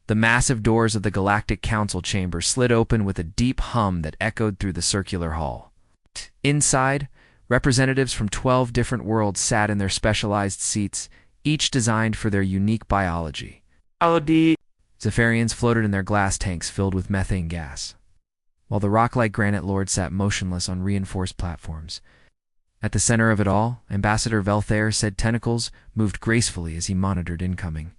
The massive doors of the Galactic Council chamber slid open with a deep hum that echoed through the circular hall. Inside, representatives from 12 different worlds sat in their specialized seats, each designed for their unique biology. Zephyrians floated in their glass tanks filled with methane gas, while the rock-like granite lords sat motionless on reinforced platforms. At the center of it all, Ambassador Velthair said tentacles moved gracefully as he monitored incoming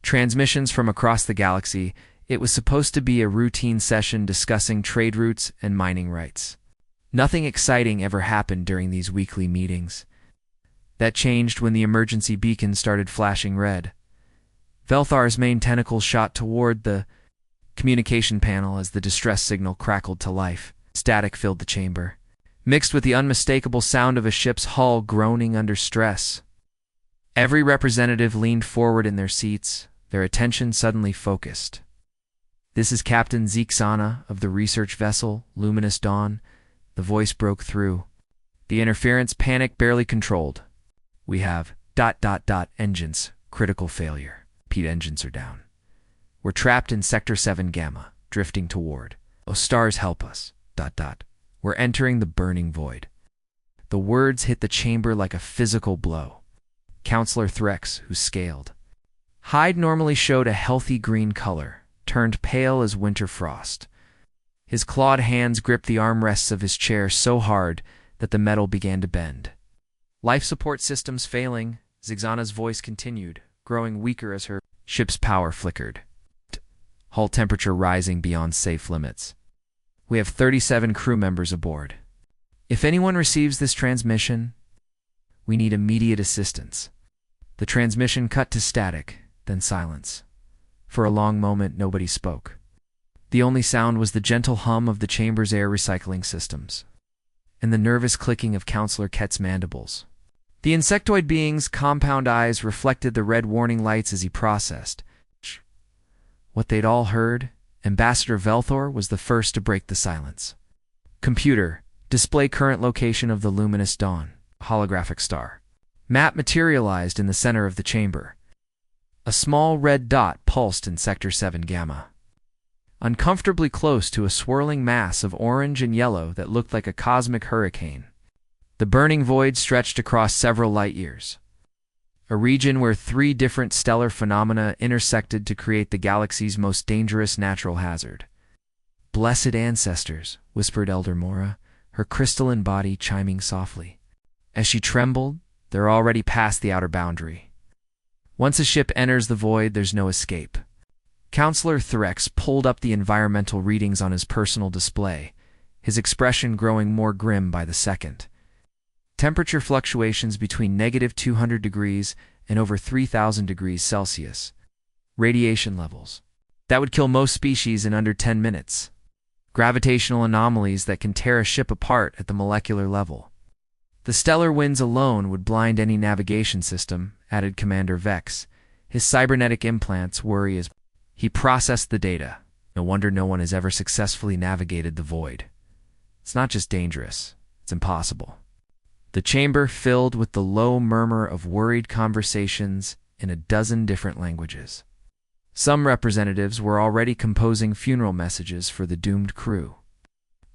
transmissions from across the galaxy. It was supposed to be a routine session discussing trade routes and mining rights. Nothing exciting ever happened during these weekly meetings. That changed when the emergency beacon started flashing red. Velthar's main tentacles shot toward the communication panel as the distress signal crackled to life. Static filled the chamber, mixed with the unmistakable sound of a ship's hull groaning under stress. Every representative leaned forward in their seats, their attention suddenly focused. "This is Captain Zeke-Sana of the research vessel, Luminous Dawn." The voice broke through. The interference panic barely controlled. "We have ... engines, critical failure. Repeat, engines are down. We're trapped in Sector 7 Gamma, drifting toward. Oh, stars help us ... We're entering the burning void." The words hit the chamber like a physical blow. Counselor Threx, who scaled hide normally showed a healthy green color, turned pale as winter frost. His clawed hands gripped the armrests of his chair so hard that the metal began to bend. "Life support systems failing," Zigzana's voice continued, growing weaker as her ship's power flickered. Hull temperature rising beyond safe limits. "We have 37 crew members aboard. If anyone receives this transmission, we need immediate assistance." The transmission cut to static, then silence. For a long moment, nobody spoke. The only sound was the gentle hum of the chamber's air recycling systems, and the nervous clicking of Counselor Ket's mandibles. The insectoid being's compound eyes reflected the red warning lights as he processed what they'd all heard. Ambassador Velthor was the first to break the silence. "Computer, display current location of the Luminous Dawn, holographic star." Map materialized in the center of the chamber. A small red dot pulsed in Sector 7 Gamma, uncomfortably close to a swirling mass of orange and yellow that looked like a cosmic hurricane. The burning void stretched across several light years, a region where 3 different stellar phenomena intersected to create the galaxy's most dangerous natural hazard. "Blessed ancestors," whispered Elder Mora, her crystalline body chiming softly. As she trembled, they're already past the outer boundary. Once a ship enters the void, there's no escape. Counselor Threx pulled up the environmental readings on his personal display, his expression growing more grim by the second. Temperature fluctuations between -200 degrees and over 3,000 degrees Celsius. Radiation levels that would kill most species in under 10 minutes. Gravitational anomalies that can tear a ship apart at the molecular level. "The stellar winds alone would blind any navigation system," added Commander Vex. His cybernetic implants worry as he processed the data. "No wonder no one has ever successfully navigated the void. It's not just dangerous, it's impossible." The chamber filled with the low murmur of worried conversations in a dozen different languages. Some representatives were already composing funeral messages for the doomed crew.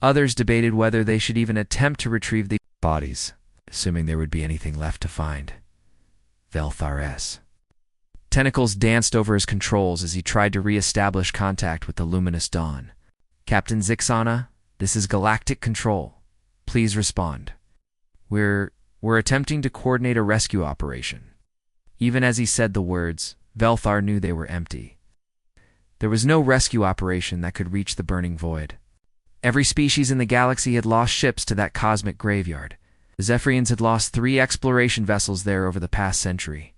Others debated whether they should even attempt to retrieve the bodies, assuming there would be anything left to find. Velthar's tentacles danced over his controls as he tried to re-establish contact with the Luminous Dawn. "Captain Zixana, this is Galactic Control. Please respond. We're attempting to coordinate a rescue operation." Even as he said the words, Velthar knew they were empty. There was no rescue operation that could reach the burning void. Every species in the galaxy had lost ships to that cosmic graveyard. The Zephyrians had lost 3 exploration vessels there over the past century.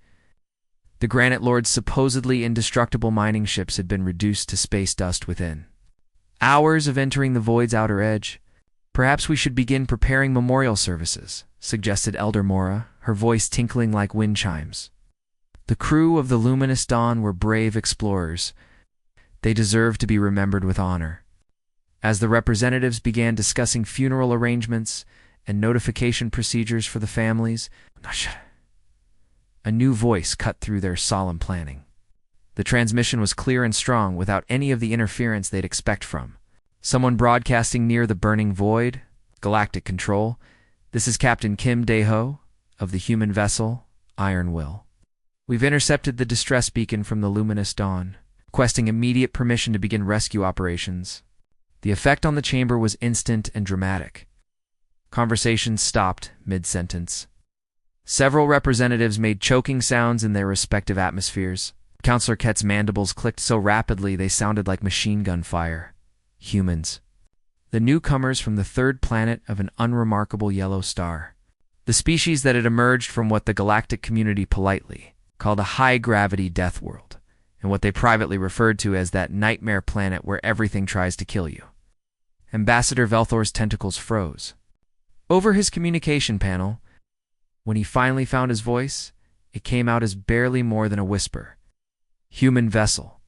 The Granite Lord's supposedly indestructible mining ships had been reduced to space dust within hours of entering the void's outer edge. "Perhaps we should begin preparing memorial services," suggested Elder Mora, her voice tinkling like wind chimes. The crew of the Luminous Dawn were brave explorers. They deserved to be remembered with honor. As the representatives began discussing funeral arrangements and notification procedures for the families, a new voice cut through their solemn planning. The transmission was clear and strong without any of the interference they'd expect from someone broadcasting near the burning void. Galactic Control, this is Captain Kim Dae-ho of the human vessel Iron Will. We've intercepted the distress beacon from the luminous dawn, requesting immediate permission to begin rescue operations. The effect on the chamber was instant and dramatic. Conversations stopped mid-sentence. Several representatives made choking sounds in their respective atmospheres. Counselor Kett's mandibles clicked so rapidly they sounded like machine gun fire. Humans. The newcomers from the third planet of an unremarkable yellow star. The species that had emerged from what the galactic community politely called a high-gravity death world, and what they privately referred to as that nightmare planet where everything tries to kill you. Ambassador Velthor's tentacles froze. Over his communication panel, when he finally found his voice, it came out as barely more than a whisper. Human vessel.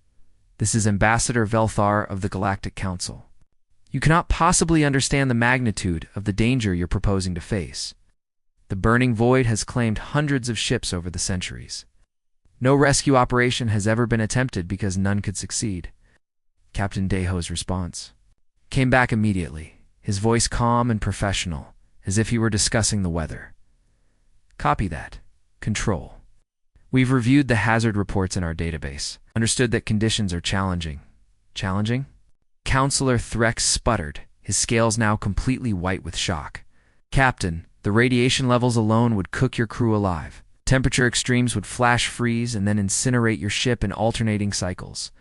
This is Ambassador Velthor of the Galactic Council. You cannot possibly understand the magnitude of the danger you're proposing to face. The burning void has claimed hundreds of ships over the centuries. No rescue operation has ever been attempted because none could succeed. Captain Dae-ho's response came back immediately, his voice calm and professional, as if he were discussing the weather. Copy that. Control. We've reviewed the hazard reports in our database, understood that conditions are challenging. Challenging? Counselor Threx sputtered, his scales now completely white with shock. Captain, the radiation levels alone would cook your crew alive. Temperature extremes would flash freeze and then incinerate your ship in alternating cycles.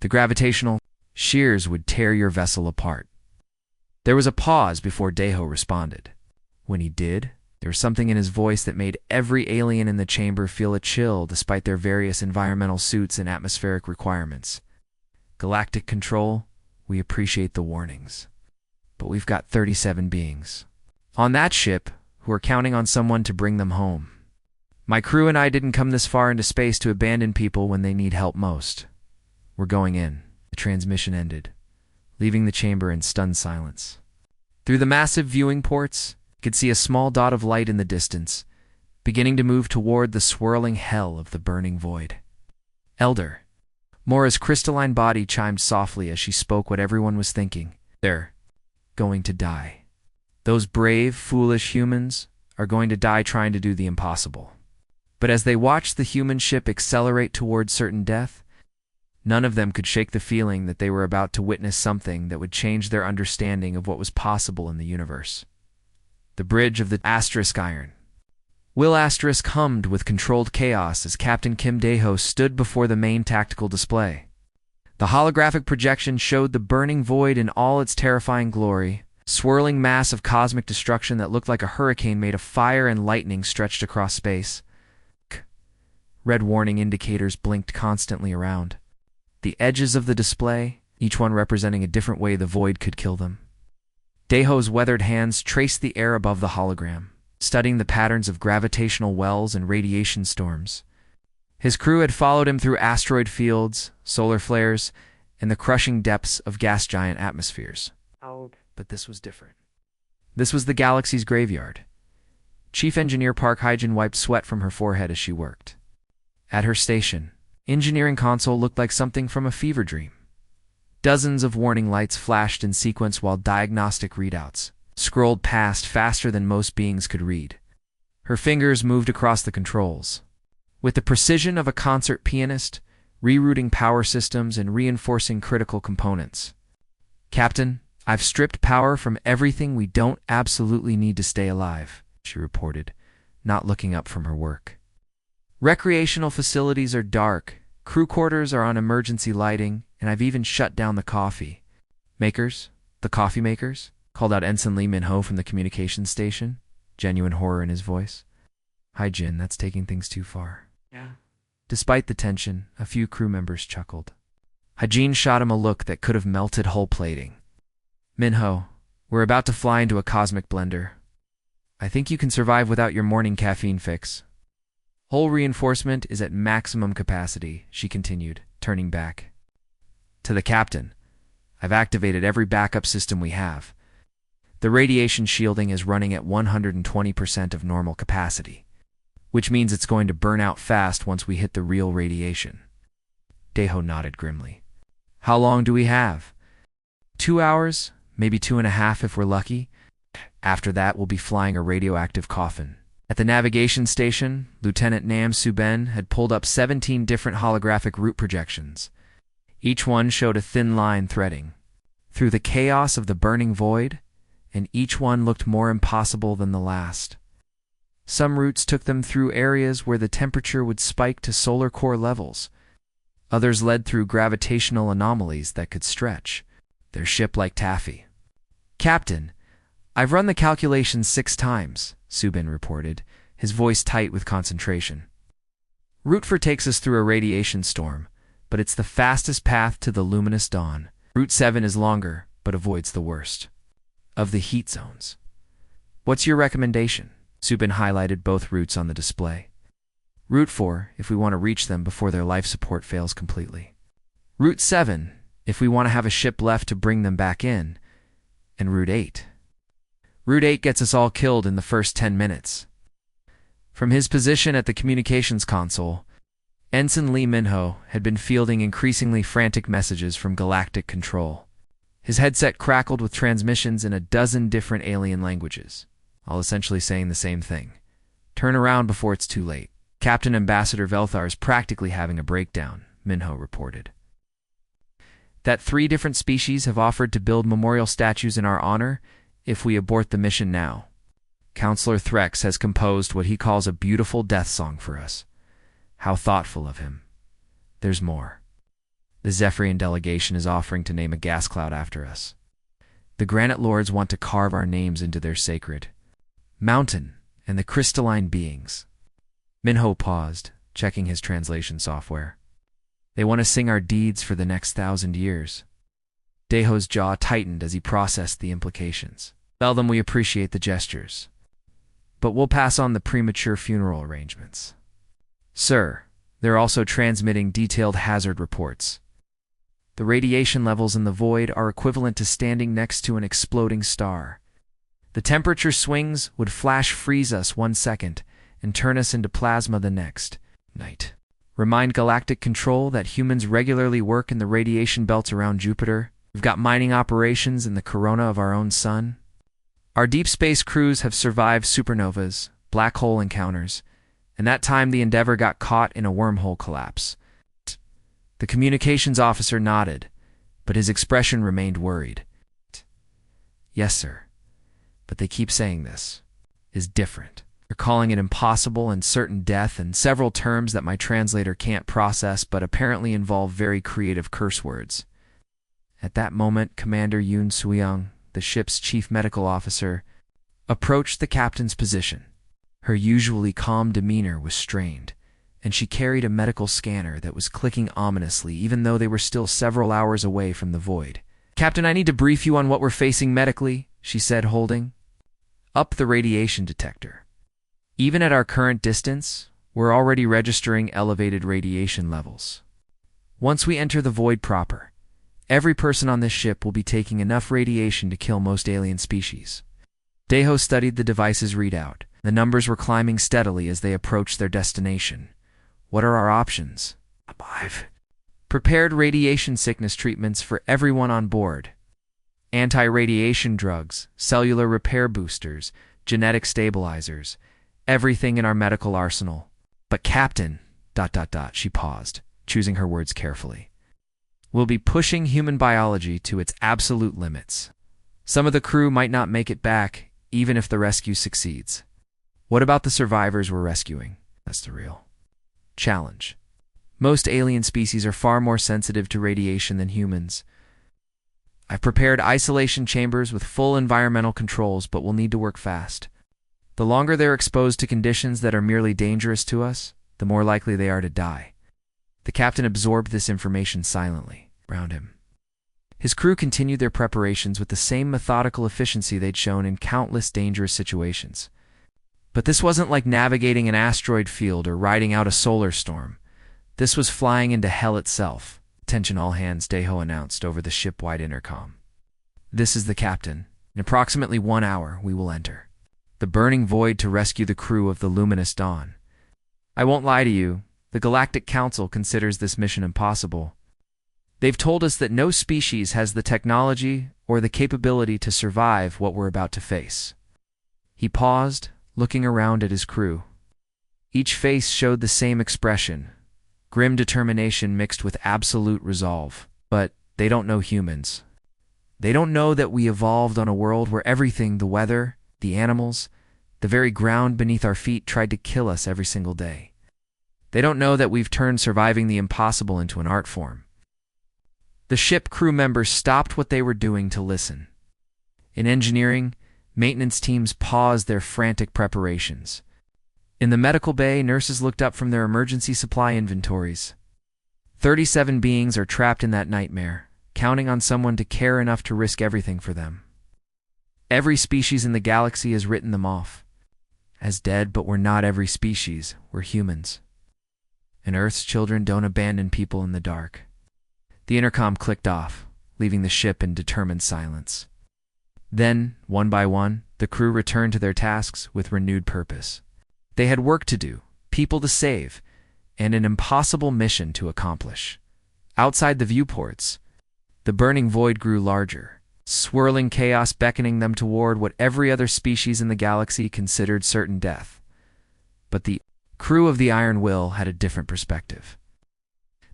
The gravitational shears would tear your vessel apart. There was a pause before Dae-ho responded. When he did, there was something in his voice that made every alien in the chamber feel a chill despite their various environmental suits and atmospheric requirements. Galactic Control, we appreciate the warnings, but we've got 37 beings on that ship who are counting on someone to bring them home. My crew and I didn't come this far into space to abandon people when they need help most. We're going in. The transmission ended, leaving the chamber in stunned silence. Through the massive viewing ports, you could see a small dot of light in the distance, beginning to move toward the swirling hell of the burning void. Elder. Mora's crystalline body chimed softly as she spoke what everyone was thinking. They're going to die. Those brave, foolish humans are going to die trying to do the impossible. But as they watched the human ship accelerate toward certain death, none of them could shake the feeling that they were about to witness something that would change their understanding of what was possible in the universe. The bridge of the Asterisk Iron. Will Asterisk hummed with controlled chaos as Captain Kim Dae-ho stood before the main tactical display. The holographic projection showed the burning void in all its terrifying glory, swirling mass of cosmic destruction that looked like a hurricane made of fire and lightning stretched across space. Red warning indicators blinked constantly around. The edges of the display, each one representing a different way the void could kill them. Dae-ho's weathered hands traced the air above the hologram, studying the patterns of gravitational wells and radiation storms. His crew had followed him through asteroid fields, solar flares, and the crushing depths of gas giant atmospheres. But this was different. This was the galaxy's graveyard. Chief Engineer Park Hyjin wiped sweat from her forehead as she worked. At her station, engineering console looked like something from a fever dream. Dozens of warning lights flashed in sequence while diagnostic readouts scrolled past faster than most beings could read. Her fingers moved across the controls. With the precision of a concert pianist, rerouting power systems and reinforcing critical components. Captain, I've stripped power from everything we don't absolutely need to stay alive, she reported, not looking up from her work. Recreational facilities are dark, crew quarters are on emergency lighting, and I've even shut down the coffee makers, the coffee makers, called out Ensign Lee Min-ho from the communications station, genuine horror in his voice. Hi, Jin, that's taking things too far. Yeah. Despite the tension, a few crew members chuckled. Hajin shot him a look that could have melted hull plating. Min-ho, we're about to fly into a cosmic blender. I think you can survive without your morning caffeine fix. Hull reinforcement is at maximum capacity, she continued, turning back. To the captain, I've activated every backup system we have. The radiation shielding is running at 120% of normal capacity, which means it's going to burn out fast once we hit the real radiation. Deho nodded grimly. How long do we have? 2 hours, maybe 2.5 if we're lucky. After that, we'll be flying a radioactive coffin. At the navigation station, Lieutenant Nam Suben had pulled up 17 different holographic route projections. Each one showed a thin line threading through the chaos of the burning void, and each one looked more impossible than the last. Some routes took them through areas where the temperature would spike to solar core levels. Others led through gravitational anomalies that could stretch their ship like taffy. Captain, I've run the calculations 6 times, Subin reported, his voice tight with concentration. Route 4 takes us through a radiation storm, but it's the fastest path to the luminous dawn. Route 7 is longer, but avoids the worst of the heat zones. What's your recommendation? Subin highlighted both routes on the display. Route 4, if we want to reach them before their life support fails completely. Route 7, if we want to have a ship left to bring them back in. And Route 8. Route 8 gets us all killed in the first 10 minutes. From his position at the communications console, Ensign Lee Minho had been fielding increasingly frantic messages from Galactic Control. His headset crackled with transmissions in a dozen different alien languages, all essentially saying the same thing. Turn around before it's too late. Captain Ambassador Velthar is practically having a breakdown, Minho reported. That 3 different species have offered to build memorial statues in our honor if we abort the mission now. Counselor Threx has composed what he calls a beautiful death song for us. How thoughtful of him. There's more. The Zephyrian delegation is offering to name a gas cloud after us. The Granite Lords want to carve our names into their sacred mountain and the crystalline beings. Minho paused, checking his translation software. They want to sing our deeds for the next 1,000 years. Deho's jaw tightened as he processed the implications. Tell them we appreciate the gestures, but we'll pass on the premature funeral arrangements. Sir, they're also transmitting detailed hazard reports. The radiation levels in the void are equivalent to standing next to an exploding star. The temperature swings would flash freeze us 1 second and turn us into plasma the next night. Remind Galactic Control that humans regularly work in the radiation belts around Jupiter. We've got mining operations in the corona of our own sun. Our deep space crews have survived supernovas, black hole encounters, and that time the Endeavour got caught in a wormhole collapse. The communications officer nodded, but his expression remained worried. Yes, sir, but they keep saying this is different. They're calling it impossible and certain death and several terms that my translator can't process but apparently involve very creative curse words. At that moment, Commander Yoon Suyang, the ship's chief medical officer, approached the captain's position. Her usually calm demeanor was strained, and she carried a medical scanner that was clicking ominously even though they were still several hours away from the void. Captain, I need to brief you on what we're facing medically, she said, holding up the radiation detector. Even at our current distance, we're already registering elevated radiation levels. Once we enter the void proper, every person on this ship will be taking enough radiation to kill most alien species. Deho studied the device's readout. The numbers were climbing steadily as they approached their destination. What are our options? 5. Prepared radiation sickness treatments for everyone on board. Anti-radiation drugs, cellular repair boosters, genetic stabilizers, everything in our medical arsenal. But Captain, ... she paused, choosing her words carefully. We'll be pushing human biology to its absolute limits. Some of the crew might not make it back, even if the rescue succeeds. What about the survivors we're rescuing? That's the real challenge. Most alien species are far more sensitive to radiation than humans. I've prepared isolation chambers with full environmental controls, but we'll need to work fast. The longer they're exposed to conditions that are merely dangerous to us, the more likely they are to die. The captain absorbed this information silently around him. His crew continued their preparations with the same methodical efficiency they'd shown in countless dangerous situations. But this wasn't like navigating an asteroid field or riding out a solar storm. This was flying into hell itself. Attention all hands, Deho announced over the ship-wide intercom. This is the captain. In approximately 1 hour, we will enter the burning void to rescue the crew of the luminous dawn. I won't lie to you, The Galactic Council considers this mission impossible. They've told us that no species has the technology or the capability to survive what we're about to face. He paused, looking around at his crew. Each face showed the same expression, grim determination mixed with absolute resolve. But they don't know humans. They don't know that we evolved on a world where everything, the weather, the animals, the very ground beneath our feet tried to kill us every single day. They don't know that we've turned surviving the impossible into an art form. The ship crew members stopped what they were doing to listen. In engineering, maintenance teams paused their frantic preparations. In the medical bay, nurses looked up from their emergency supply inventories. 37 beings are trapped in that nightmare, counting on someone to care enough to risk everything for them. Every species in the galaxy has written them off as dead, but we're not every species, we're humans. And Earth's children don't abandon people in the dark. The intercom clicked off, leaving the ship in determined silence. Then, one by one, the crew returned to their tasks with renewed purpose. They had work to do, people to save, and an impossible mission to accomplish. Outside the viewports, the burning void grew larger, swirling chaos beckoning them toward what every other species in the galaxy considered certain death. But the crew of the Iron Will had a different perspective.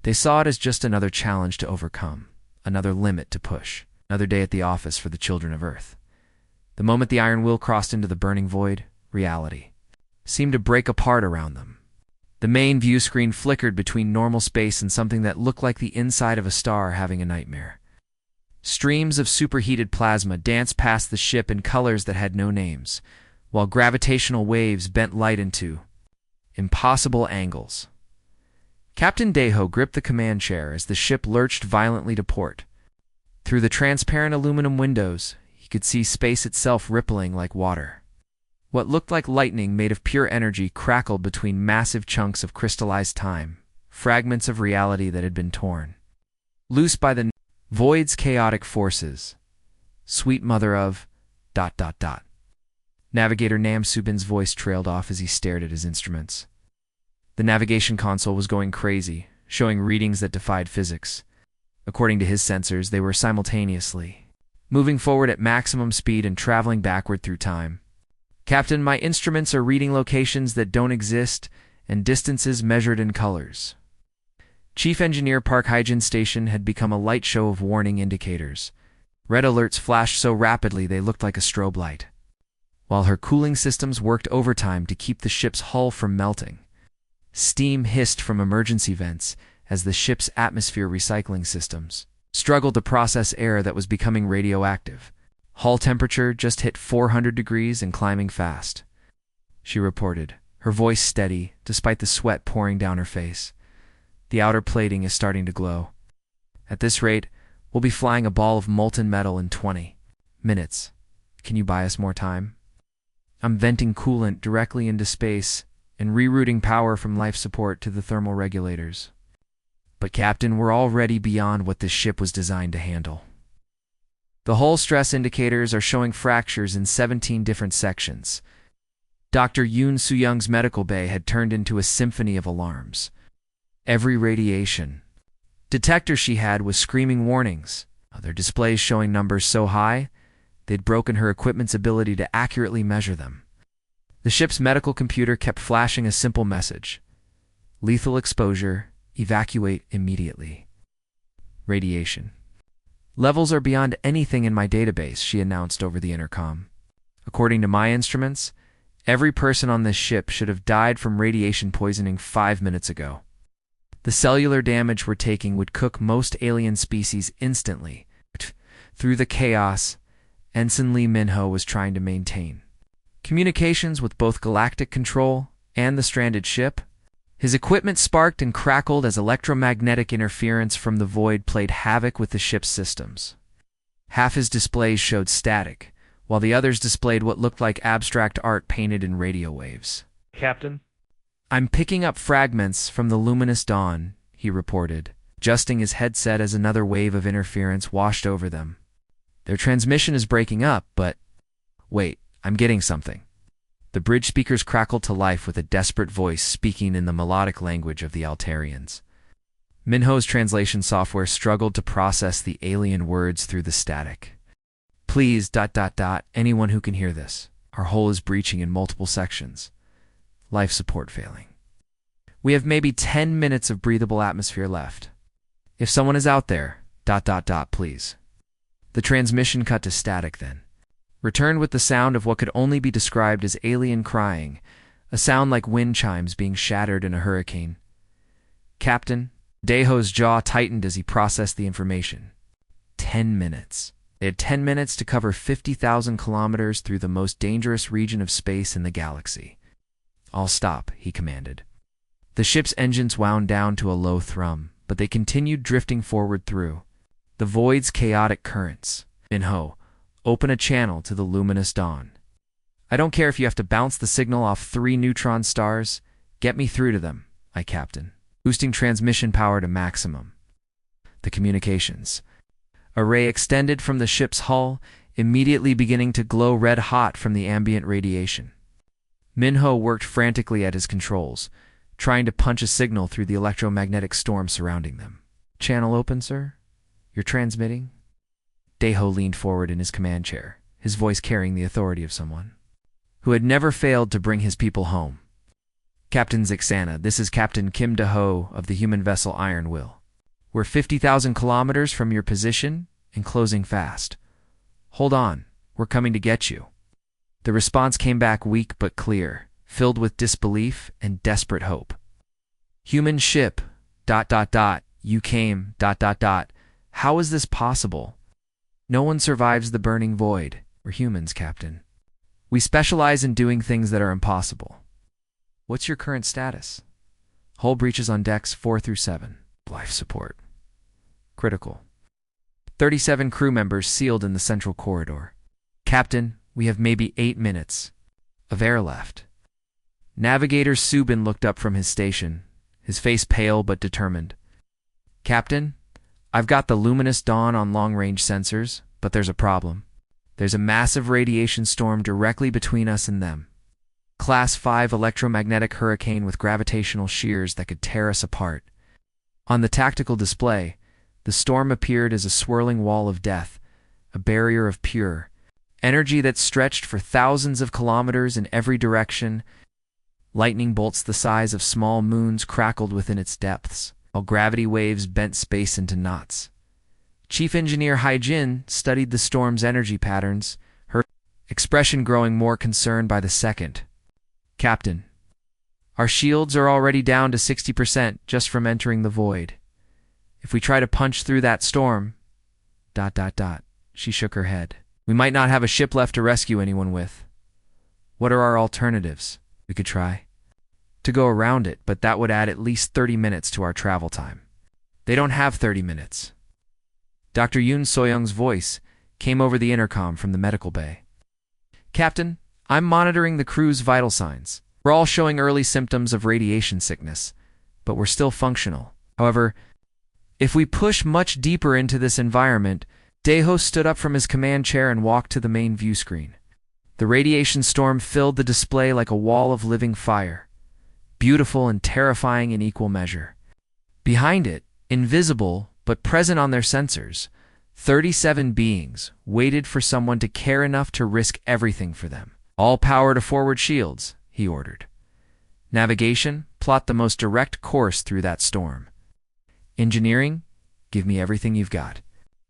They saw it as just another challenge to overcome, another limit to push, another day at the office for the children of Earth. The moment the Iron Will crossed into the burning void, reality seemed to break apart around them. The main view screen flickered between normal space and something that looked like the inside of a star having a nightmare. Streams of superheated plasma danced past the ship in colors that had no names, while gravitational waves bent light into impossible angles. Captain Deho gripped the command chair as the ship lurched violently to port. Through the transparent aluminum windows, he could see space itself rippling like water. What looked like lightning made of pure energy crackled between massive chunks of crystallized time, fragments of reality that had been torn loose by the void's chaotic forces. Sweet mother of... Navigator Nam Subin's voice trailed off as he stared at his instruments. The navigation console was going crazy, showing readings that defied physics. According to his sensors, they were simultaneously moving forward at maximum speed and traveling backward through time. Captain, my instruments are reading locations that don't exist and distances measured in colors. Chief Engineer Park Hyjin Station had become a light show of warning indicators. Red alerts flashed so rapidly they looked like a strobe light, while her cooling systems worked overtime to keep the ship's hull from melting. Steam hissed from emergency vents as the ship's atmosphere recycling systems struggled to process air that was becoming radioactive. Hull temperature just hit 400 degrees and climbing fast, she reported, her voice steady despite the sweat pouring down her face. The outer plating is starting to glow. At this rate, we'll be flying a ball of molten metal in 20 minutes. Can you buy us more time? I'm venting coolant directly into space and rerouting power from life support to the thermal regulators. But Captain, we're already beyond what this ship was designed to handle. The hull stress indicators are showing fractures in 17 different sections. Dr. Yoon Soo-young's medical bay had turned into a symphony of alarms. Every radiation detector she had was screaming warnings, their displays showing numbers so high they'd broken her equipment's ability to accurately measure them. The ship's medical computer kept flashing a simple message: lethal exposure, evacuate immediately. Radiation levels are beyond anything in my database, she announced over the intercom. According to my instruments, every person on this ship should have died from radiation poisoning 5 minutes ago. The cellular damage we're taking would cook most alien species instantly. Through the chaos, Ensign Lee Minho was trying to maintain communications with both Galactic Control and the stranded ship. His equipment sparked and crackled as electromagnetic interference from the void played havoc with the ship's systems. Half his displays showed static, while the others displayed what looked like abstract art painted in radio waves. Captain? I'm picking up fragments from the luminous dawn, he reported, adjusting his headset as another wave of interference washed over them. Their transmission is breaking up, but... Wait, I'm getting something. The bridge speakers crackled to life with a desperate voice speaking in the melodic language of the Altarians. Minho's translation software struggled to process the alien words through the static. Please, anyone who can hear this. Our hull is breaching in multiple sections. Life support failing. We have maybe 10 minutes of breathable atmosphere left. If someone is out there, please. The transmission cut to static then. Returned with the sound of what could only be described as alien crying, a sound like wind chimes being shattered in a hurricane. Captain, Deho's jaw tightened as he processed the information. 10 minutes. They had 10 minutes to cover 50,000 kilometers through the most dangerous region of space in the galaxy. I'll stop, he commanded. The ship's engines wound down to a low thrum, but they continued drifting forward through the void's chaotic currents. Minho, open a channel to the luminous dawn. I don't care if you have to bounce the signal off 3 neutron stars. Get me through to them, Captain. Boosting transmission power to maximum. The communications array extended from the ship's hull, immediately beginning to glow red-hot from the ambient radiation. Minho worked frantically at his controls, trying to punch a signal through the electromagnetic storm surrounding them. Channel open, sir? You're transmitting? Deho leaned forward in his command chair, his voice carrying the authority of someone who had never failed to bring his people home. Captain Zixana, this is Captain Kim Deho of the human vessel Iron Will. We're 50,000 kilometers from your position and closing fast. Hold on, we're coming to get you. The response came back weak but clear, filled with disbelief and desperate hope. Human ship, you came, How is this possible? No one survives the burning void. We're humans, Captain. We specialize in doing things that are impossible. What's your current status? Hull breaches on decks 4 through 7. Life support. Critical. 37 crew members sealed in the central corridor. Captain, we have maybe 8 minutes of air left. Navigator Subin looked up from his station, his face pale but determined. Captain, I've got the luminous dawn on long-range sensors, but there's a problem. There's a massive radiation storm directly between us and them. Class 5 electromagnetic hurricane with gravitational shears that could tear us apart. On the tactical display, the storm appeared as a swirling wall of death, a barrier of pure energy that stretched for thousands of kilometers in every direction. Lightning bolts the size of small moons crackled within its depths, while gravity waves bent space into knots. Chief Engineer Haijin studied the storm's energy patterns, her expression growing more concerned by the second. Captain, our shields are already down to 60% just from entering the void. If we try to punch through that storm... She shook her head. We might not have a ship left to rescue anyone with. What are our alternatives? We could try to go around it, but that would add at least 30 minutes to our travel time. They don't have 30 minutes. Dr. Yoon Soyoung's voice came over the intercom from the medical bay. Captain, I'm monitoring the crew's vital signs. We're all showing early symptoms of radiation sickness, but we're still functional. However, if we push much deeper into this environment... Deho stood up from his command chair and walked to the main view screen. The radiation storm filled the display like a wall of living fire, beautiful and terrifying in equal measure. Behind it, invisible but present on their sensors, 37 beings waited for someone to care enough to risk everything for them. All power to forward shields, he ordered. Navigation, plot the most direct course through that storm. Engineering, give me everything you've got.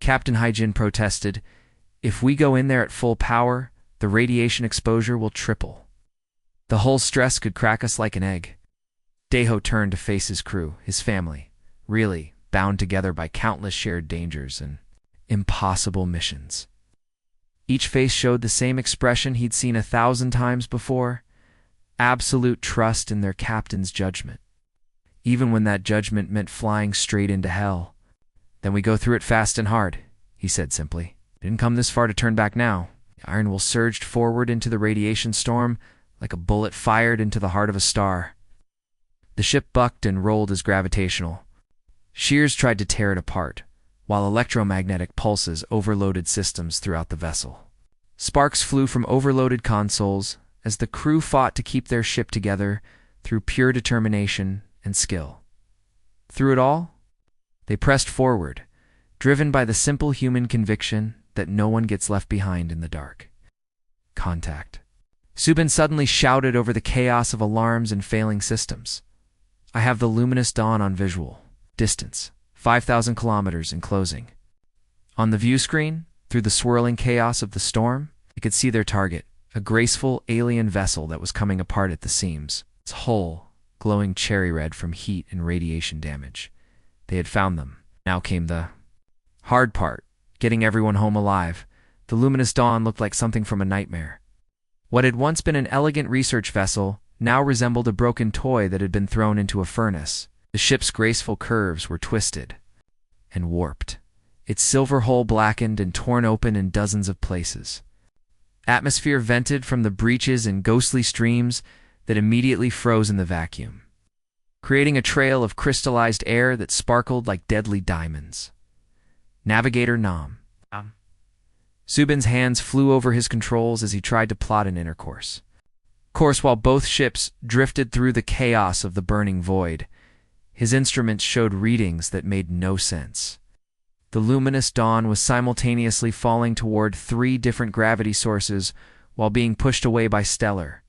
Captain Haijin protested. If we go in there at full power, the radiation exposure will triple. The hull stress could crack us like an egg. Deho turned to face his crew, his family, really bound together by countless shared dangers and impossible missions. Each face showed the same expression he'd seen 1,000 times before, absolute trust in their captain's judgment, even when that judgment meant flying straight into hell. Then we go through it fast and hard, he said simply. Didn't come this far to turn back now. The Iron Will surged forward into the radiation storm like a bullet fired into the heart of a star. The ship bucked and rolled as gravitational. Shears tried to tear it apart, while electromagnetic pulses overloaded systems throughout the vessel. Sparks flew from overloaded consoles, as the crew fought to keep their ship together through pure determination and skill. Through it all, they pressed forward, driven by the simple human conviction that no one gets left behind in the dark. Contact. Subin suddenly shouted over the chaos of alarms and failing systems. I have the luminous dawn on visual. Distance, 5,000 kilometers and closing. On the view screen, through the swirling chaos of the storm, they could see their target, a graceful alien vessel that was coming apart at the seams, its hull glowing cherry red from heat and radiation damage. They had found them. Now came the hard part, getting everyone home alive. The luminous dawn looked like something from a nightmare. What had once been an elegant research vessel now resembled a broken toy that had been thrown into a furnace. The ship's graceful curves were twisted and warped, its silver hull blackened and torn open in dozens of places. Atmosphere vented from the breaches in ghostly streams that immediately froze in the vacuum, creating a trail of crystallized air that sparkled like deadly diamonds. Navigator Nam. Subin's hands flew over his controls as he tried to plot an inner course. While both ships drifted through the chaos of the burning void, his instruments showed readings that made no sense. The luminous dawn was simultaneously falling toward 3 different gravity sources while being pushed away by stellar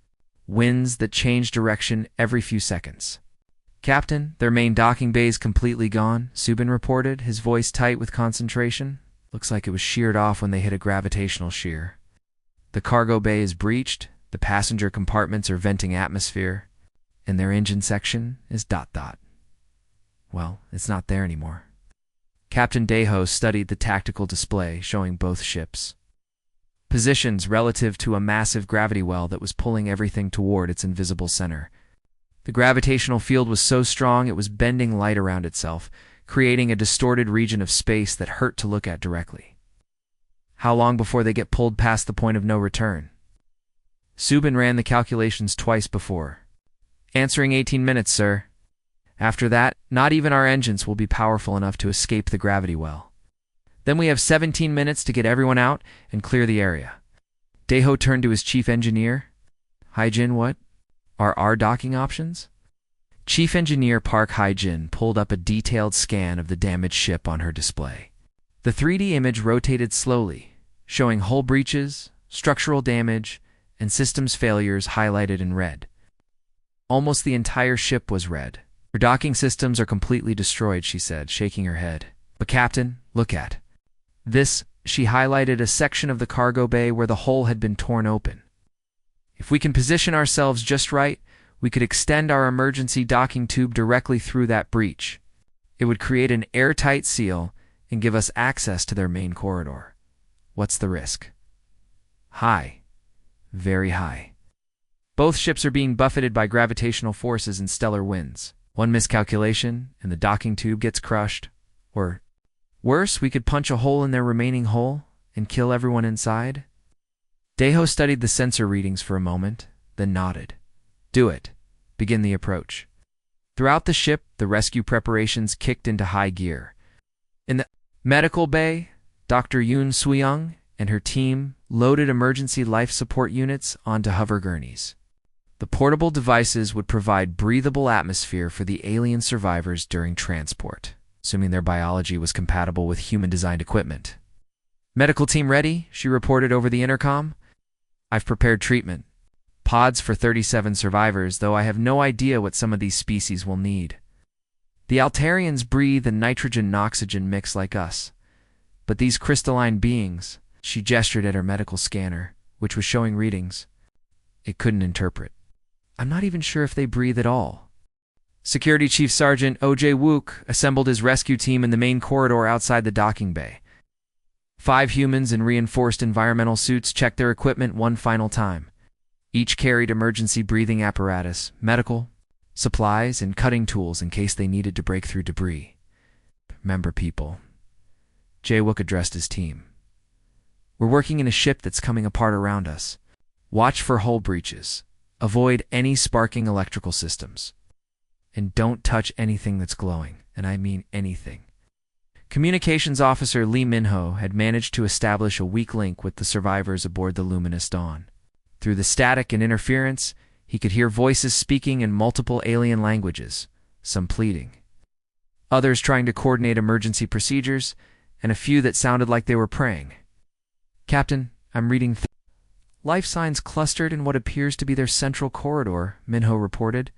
winds that changed direction every few seconds. Captain, their main docking bay is completely gone, Subin reported, his voice tight with concentration. Looks like it was sheared off when they hit a gravitational shear. The cargo bay is breached, the passenger compartments are venting atmosphere, and their engine section is ... Well, it's not there anymore. Captain Deho studied the tactical display showing both ships' positions relative to a massive gravity well that was pulling everything toward its invisible center. The gravitational field was so strong it was bending light around itself, creating a distorted region of space that hurt to look at directly. How long before they get pulled past the point of no return? Subin ran the calculations twice before. Answering 18 minutes, sir. After that, not even our engines will be powerful enough to escape the gravity well. Then we have 17 minutes to get everyone out and clear the area. Deho turned to his chief engineer. Haijin, what are our docking options? Chief Engineer Park Haijin pulled up a detailed scan of the damaged ship on her display. The 3D image rotated slowly, showing hull breaches, structural damage, and systems failures highlighted in red. Almost the entire ship was red. Her docking systems are completely destroyed, she said, shaking her head. But Captain, look at this. She highlighted a section of the cargo bay where the hull had been torn open. If we can position ourselves just right, we could extend our emergency docking tube directly through that breach. It would create an airtight seal and give us access to their main corridor. What's the risk? High. Very high. Both ships are being buffeted by gravitational forces and stellar winds. One miscalculation, and the docking tube gets crushed. Or, worse, we could punch a hole in their remaining hull and kill everyone inside. Deho studied the sensor readings for a moment, then nodded. Do it. Begin the approach. Throughout the ship, the rescue preparations kicked into high gear. In the medical bay, Dr. Yoon Suyung and her team loaded emergency life support units onto hover gurneys. The portable devices would provide breathable atmosphere for the alien survivors during transport, assuming their biology was compatible with human-designed equipment. Medical team ready, she reported over the intercom. I've prepared treatment. Pods for 37 survivors, though I have no idea what some of these species will need. The Altarians breathe a nitrogen-oxygen mix like us. But these crystalline beings, she gestured at her medical scanner, which was showing readings, it couldn't interpret. I'm not even sure if they breathe at all. Security Chief Sergeant O.J. Wook assembled his rescue team in the main corridor outside the docking bay. 5 humans in reinforced environmental suits checked their equipment one final time. Each carried emergency breathing apparatus, medical supplies, and cutting tools in case they needed to break through debris. Remember, people. Jay Wook addressed his team. We're working in a ship that's coming apart around us. Watch for hull breaches. Avoid any sparking electrical systems. And don't touch anything that's glowing, and I mean anything. Communications Officer Lee Minho had managed to establish a weak link with the survivors aboard the Luminous Dawn. Through the static and interference, he could hear voices speaking in multiple alien languages, some pleading, others trying to coordinate emergency procedures, and a few that sounded like they were praying. "Captain, I'm reading life signs clustered in what appears to be their central corridor," Minho reported.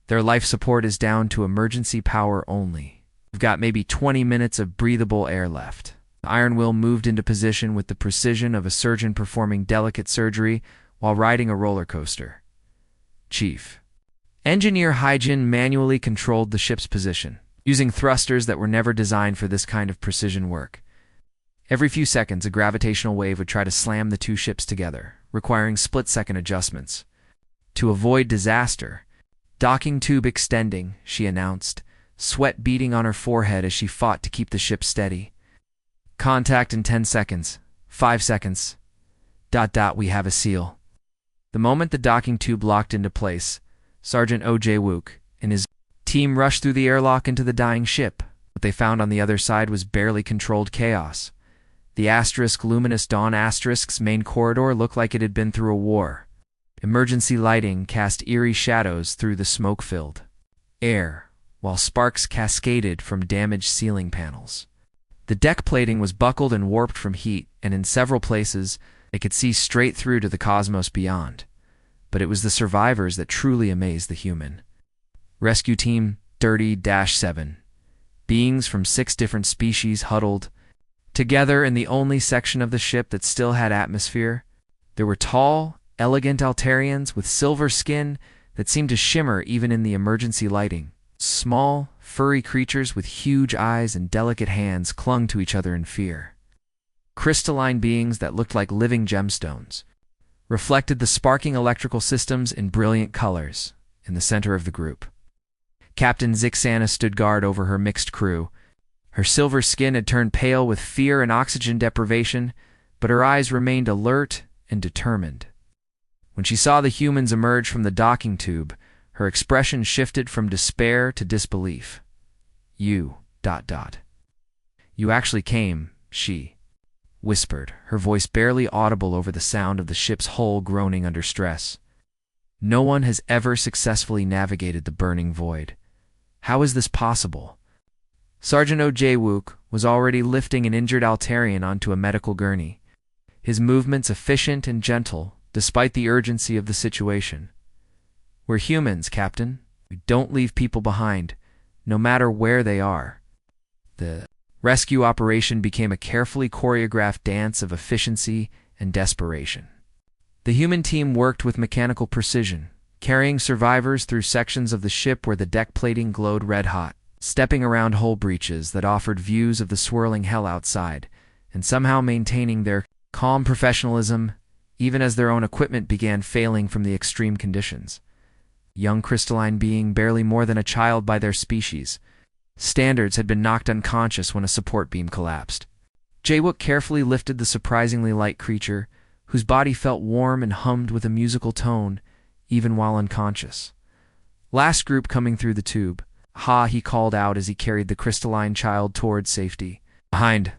"Their life support is down to emergency power only. We've got maybe 20 minutes of breathable air left." The Iron Will moved into position with the precision of a surgeon performing delicate surgery while riding a roller coaster. "Chief." Engineer Hyjin manually controlled the ship's position, using thrusters that were never designed for this kind of precision work. Every few seconds, a gravitational wave would try to slam the two ships together, requiring split-second adjustments. To avoid disaster, "Docking tube extending," she announced, sweat beading on her forehead as she fought to keep the ship steady. "Contact in 10 seconds. 5 seconds. ... We have a seal." The moment the docking tube locked into place, Sergeant O.J. Wook and his team rushed through the airlock into the dying ship. What they found on the other side was barely controlled chaos. The Luminous Dawn Asterisk's main corridor looked like it had been through a war. Emergency lighting cast eerie shadows through the smoke-filled air, while sparks cascaded from damaged ceiling panels. The deck plating was buckled and warped from heat, and in several places, they could see straight through to the cosmos beyond. But it was the survivors that truly amazed the human. Rescue Team 30-7. Beings from 6 different species huddled together in the only section of the ship that still had atmosphere. There were tall, elegant Altarians with silver skin that seemed to shimmer even in the emergency lighting. Small, furry creatures with huge eyes and delicate hands clung to each other in fear. Crystalline beings that looked like living gemstones reflected the sparking electrical systems in brilliant colors in the center of the group. Captain Zixana stood guard over her mixed crew. Her silver skin had turned pale with fear and oxygen deprivation, but her eyes remained alert and determined. When she saw the humans emerge from the docking tube, her expression shifted from despair to disbelief. You actually came," she whispered, her voice barely audible over the sound of the ship's hull groaning under stress. "No one has ever successfully navigated the burning void. How is this possible?" Sergeant O.J. Wook was already lifting an injured Altarian onto a medical gurney, his movements efficient and gentle despite the urgency of the situation. "We're humans, Captain. We don't leave people behind, no matter where they are." The rescue operation became a carefully choreographed dance of efficiency and desperation. The human team worked with mechanical precision, carrying survivors through sections of the ship where the deck plating glowed red-hot, stepping around hull breaches that offered views of the swirling hell outside, and somehow maintaining their calm professionalism even as their own equipment began failing from the extreme conditions. Young crystalline being barely more than a child by their species, Standards had been knocked unconscious when a support beam collapsed. Jawook carefully lifted the surprisingly light creature, whose body felt warm and hummed with a musical tone, even while unconscious. "Last group coming through the tube. Ha," he called out as he carried the crystalline child toward safety. Behind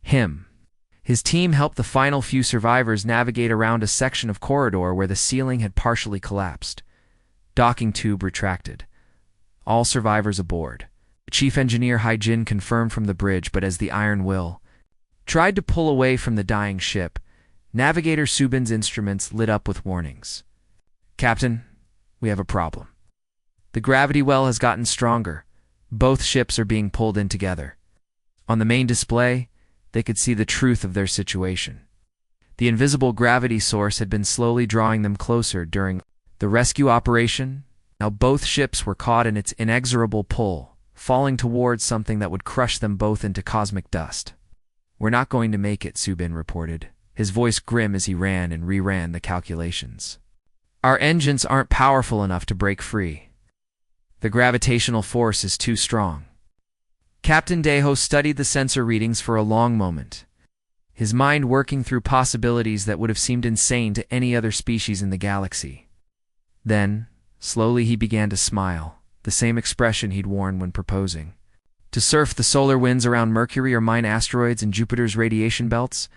him, his team helped the final few survivors navigate around a section of corridor where the ceiling had partially collapsed. Docking tube retracted. All survivors aboard. Chief Engineer Hyjin confirmed from the bridge, but as the Iron Will tried to pull away from the dying ship, Navigator Subin's instruments lit up with warnings. "Captain, we have a problem. The gravity well has gotten stronger. Both ships are being pulled in together." On the main display, they could see the truth of their situation. The invisible gravity source had been slowly drawing them closer during the rescue operation. Now both ships were caught in its inexorable pull, falling towards something that would crush them both into cosmic dust. "We're not going to make it," Subin reported, his voice grim as he ran and reran the calculations. "Our engines aren't powerful enough to break free. The gravitational force is too strong." Captain Deho studied the sensor readings for a long moment, his mind working through possibilities that would have seemed insane to any other species in the galaxy. Then, slowly he began to smile, the same expression he'd worn when proposing. "To surf the solar winds around Mercury or mine asteroids in Jupiter's radiation belts?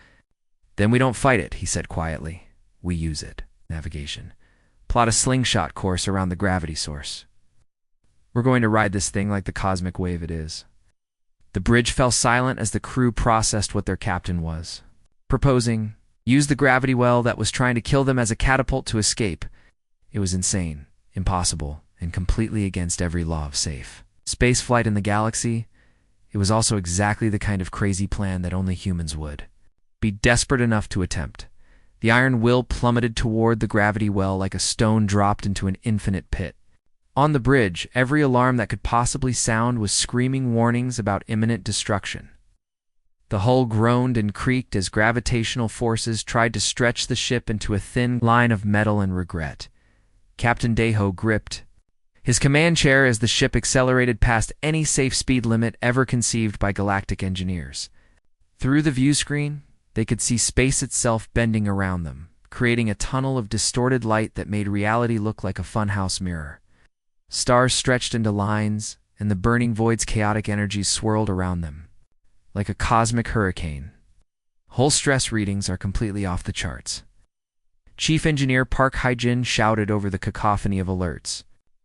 Then we don't fight it," he said quietly. "We use it." Navigation. Plot a slingshot course around the gravity source. We're going to ride this thing like the cosmic wave it is. The bridge fell silent as the crew processed what their captain was proposing. Use the gravity well that was trying to kill them as a catapult to escape. It was insane, impossible, and completely against every law of safe space flight in the galaxy. It was also exactly the kind of crazy plan that only humans would be desperate enough to attempt. The iron will plummeted toward the gravity well like a stone dropped into an infinite pit. On the bridge, every alarm that could possibly sound was screaming warnings about imminent destruction. The hull groaned and creaked as gravitational forces tried to stretch the ship into a thin line of metal and regret. Captain Deho gripped his command chair as the ship accelerated past any safe speed limit ever conceived by galactic engineers. Through the view screen, they could see space itself bending around them, creating a tunnel of distorted light that made reality look like a funhouse mirror. Stars stretched into lines, and the burning void's chaotic energies swirled around them, like a cosmic hurricane. Hull stress readings are completely off the charts. Chief Engineer Park Hae-jin shouted over the cacophony of alerts.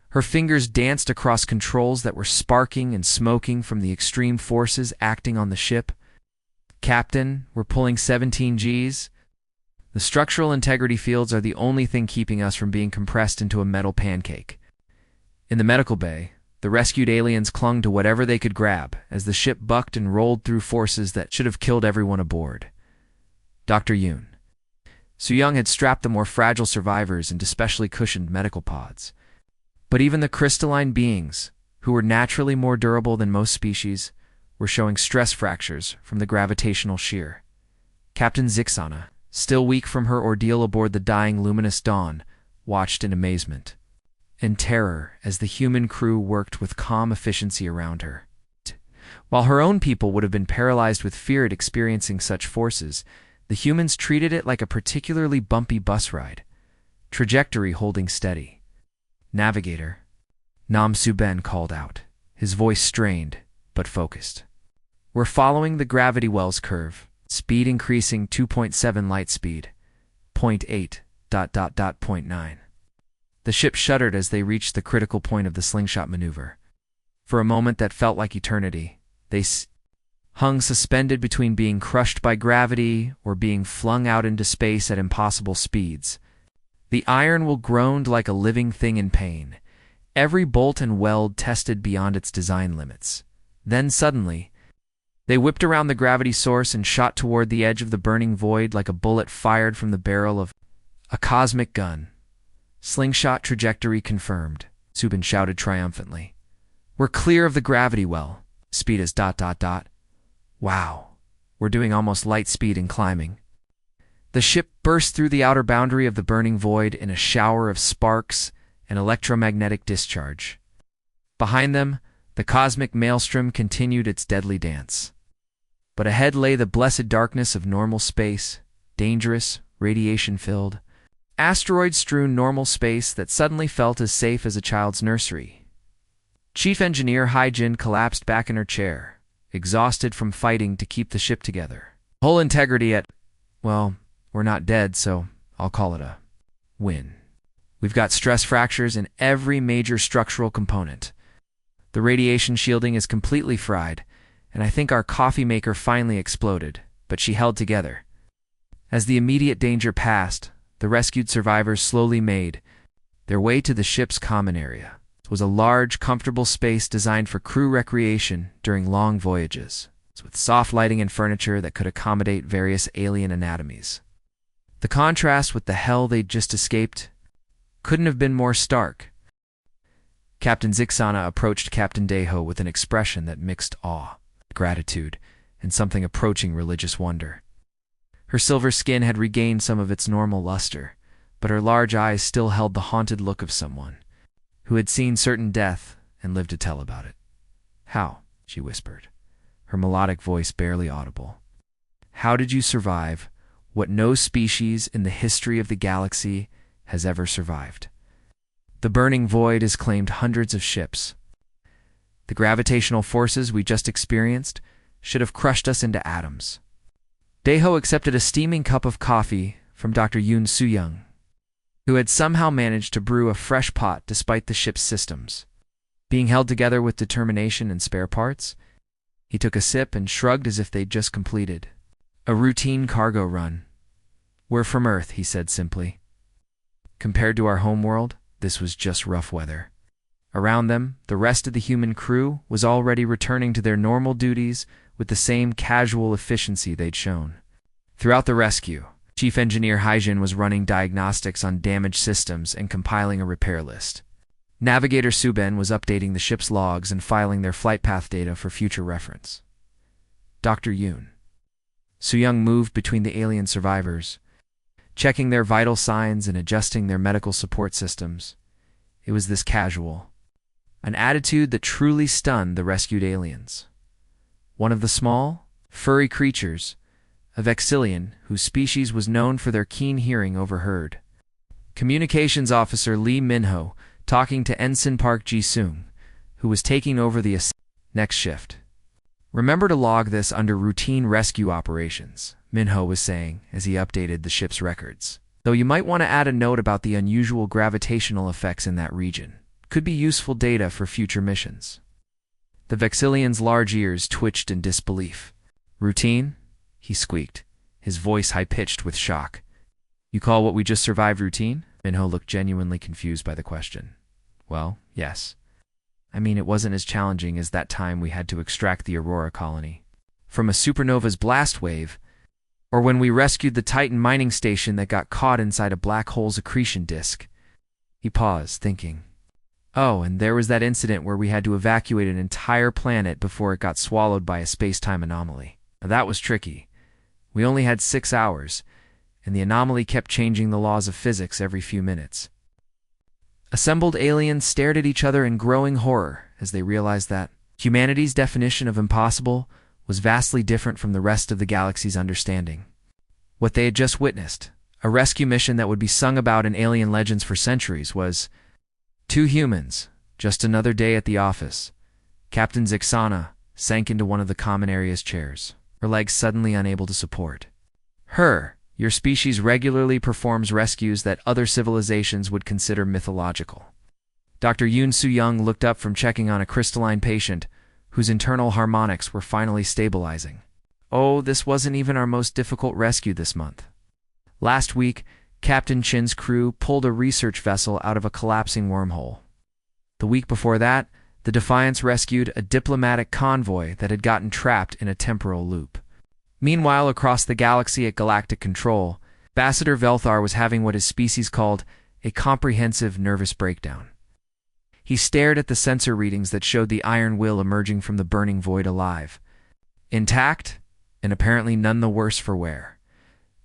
Her fingers danced across controls that were sparking and smoking from the extreme forces acting on the ship. Captain, we're pulling 17 Gs. The structural integrity fields are the only thing keeping us from being compressed into a metal pancake. In the medical bay, the rescued aliens clung to whatever they could grab as the ship bucked and rolled through forces that should have killed everyone aboard. Dr. Yoon. Soo-young had strapped the more fragile survivors into specially cushioned medical pods. But even the crystalline beings, who were naturally more durable than most species, were showing stress fractures from the gravitational shear. Captain Zixana, still weak from her ordeal aboard the dying Luminous Dawn, watched in amazement and terror as the human crew worked with calm efficiency around her. While her own people would have been paralyzed with fear at experiencing such forces, the humans treated it like a particularly bumpy bus ride, trajectory holding steady. Navigator, Nam Soo-ben called out, his voice strained but focused. We're following the gravity well's curve, speed increasing 2.7 light speed, 0.8, 0.9. The ship shuddered as they reached the critical point of the slingshot maneuver. For a moment that felt like eternity, they hung suspended between being crushed by gravity or being flung out into space at impossible speeds. The iron will groaned like a living thing in pain, every bolt and weld tested beyond its design limits. Then suddenly, they whipped around the gravity source and shot toward the edge of the burning void like a bullet fired from the barrel of a cosmic gun. Slingshot trajectory confirmed, Subin shouted triumphantly. We're clear of the gravity well. Speed is ... Wow, we're doing almost light speed in climbing. The ship burst through the outer boundary of the burning void in a shower of sparks and electromagnetic discharge. Behind them, the cosmic maelstrom continued its deadly dance. But ahead lay the blessed darkness of normal space, dangerous, radiation-filled, asteroid-strewn normal space that suddenly felt as safe as a child's nursery. Chief Engineer Hae-jin collapsed back in her chair, exhausted from fighting to keep the ship together. Hull integrity at, well, we're not dead, so I'll call it a win. We've got stress fractures in every major structural component. The radiation shielding is completely fried, and I think our coffee maker finally exploded, but she held together. As the immediate danger passed, the rescued survivors slowly made their way to the ship's common area. It was a large, comfortable space designed for crew recreation during long voyages, with soft lighting and furniture that could accommodate various alien anatomies. The contrast with the hell they'd just escaped couldn't have been more stark. Captain Zixana approached Captain Deho with an expression that mixed awe, gratitude, and something approaching religious wonder. Her silver skin had regained some of its normal luster, but her large eyes still held the haunted look of someone who had seen certain death and lived to tell about it. How? She whispered, her melodic voice barely audible. How did you survive what no species in the history of the galaxy has ever survived? The burning void has claimed hundreds of ships. The gravitational forces we just experienced should have crushed us into atoms. Deho accepted a steaming cup of coffee from Dr. Yoon Soo-young. who had somehow managed to brew a fresh pot despite the ship's systems. Being held together with determination and spare parts, he took a sip and shrugged as if they'd just completed a routine cargo run. "We're from Earth," he said simply. Compared to our homeworld, this was just rough weather. Around them, the rest of the human crew was already returning to their normal duties with the same casual efficiency they'd shown. Throughout the rescue, Chief Engineer Hyjin was running diagnostics on damaged systems and compiling a repair list. Navigator Suben was updating the ship's logs and filing their flight path data for future reference. Dr. Yoon. Soo-young moved between the alien survivors, checking their vital signs and adjusting their medical support systems. It was this casual, an attitude that truly stunned the rescued aliens. One of the small, furry creatures, a Vexillion whose species was known for their keen hearing, overheard Communications Officer Lee Minho talking to Ensign Park Ji-sung, who was taking over the next shift. "Remember to log this under routine rescue operations," Minho was saying as he updated the ship's records. "Though you might want to add a note about the unusual gravitational effects in that region. Could be useful data for future missions." The Vexillion's large ears twitched in disbelief. "Routine?" he squeaked, his voice high-pitched with shock. "You call what we just survived routine?" Minho looked genuinely confused by the question. "Well, yes. I mean, it wasn't as challenging as that time we had to extract the Aurora colony from a supernova's blast wave, or when we rescued the Titan mining station that got caught inside a black hole's accretion disk." He paused, thinking. "Oh, and there was that incident where we had to evacuate an entire planet before it got swallowed by a space-time anomaly. Now, that was tricky. We only had 6 hours, and the anomaly kept changing the laws of physics every few minutes." Assembled aliens stared at each other in growing horror as they realized that humanity's definition of impossible was vastly different from the rest of the galaxy's understanding. What they had just witnessed, a rescue mission that would be sung about in alien legends for centuries, was two humans, just another day at the office. Captain Zixana sank into one of the common area's chairs, her legs suddenly unable to support. Your species regularly performs rescues that other civilizations would consider mythological." Dr. Yoon Soo-young looked up from checking on a crystalline patient whose internal harmonics were finally stabilizing. "Oh, this wasn't even our most difficult rescue this month. Last week, Captain Chin's crew pulled a research vessel out of a collapsing wormhole. The week before that, the Defiance rescued a diplomatic convoy that had gotten trapped in a temporal loop. Meanwhile, across the galaxy at Galactic Control, Ambassador Velthar was having what his species called a comprehensive nervous breakdown. He stared at the sensor readings that showed the iron will emerging from the burning void alive, intact, and apparently none the worse for wear.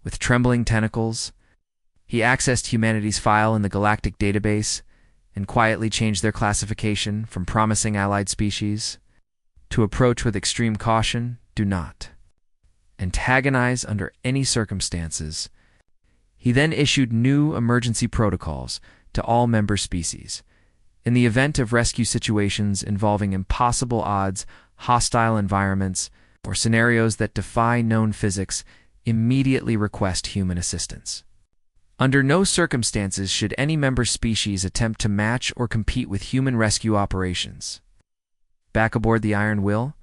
With trembling tentacles, he accessed humanity's file in the galactic database and quietly changed their classification from promising allied species to approach with extreme caution, do not antagonize under any circumstances. He then issued new emergency protocols to all member species. In the event of rescue situations involving impossible odds, hostile environments, or scenarios that defy known physics, immediately request human assistance. Under no circumstances should any member species attempt to match or compete with human rescue operations. Back aboard the Iron Will,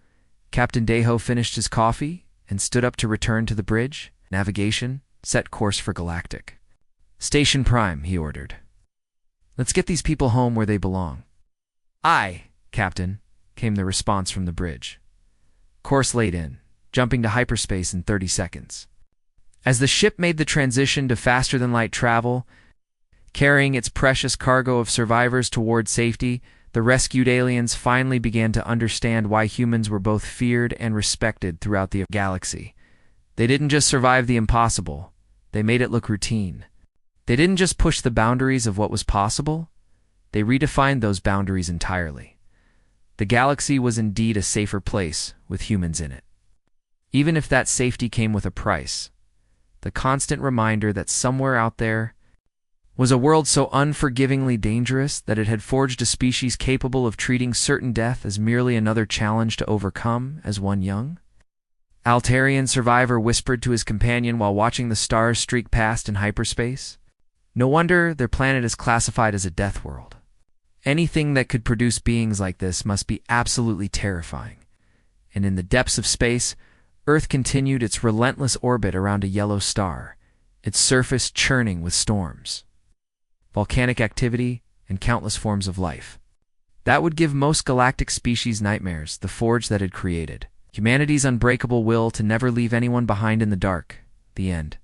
Captain Deho finished his coffee and stood up to return to the bridge. Navigation, set course for Galactic. "Station Prime," he ordered. "Let's get these people home where they belong." "Aye, Captain," came the response from the bridge. Course laid in, jumping to hyperspace in 30 seconds. As the ship made the transition to faster-than-light travel, carrying its precious cargo of survivors toward safety, the rescued aliens finally began to understand why humans were both feared and respected throughout the galaxy. They didn't just survive the impossible, they made it look routine. They didn't just push the boundaries of what was possible, they redefined those boundaries entirely. The galaxy was indeed a safer place with humans in it. Even if that safety came with a price, the constant reminder that somewhere out there was a world so unforgivingly dangerous that it had forged a species capable of treating certain death as merely another challenge to overcome as one young. Altarian survivor whispered to his companion while watching the stars streak past in hyperspace. No wonder their planet is classified as a death world. Anything that could produce beings like this must be absolutely terrifying. And in the depths of space, Earth continued its relentless orbit around a yellow star, its surface churning with storms, volcanic activity, and countless forms of life. That would give most galactic species nightmares, the forge that had created humanity's unbreakable will to never leave anyone behind in the dark. The end.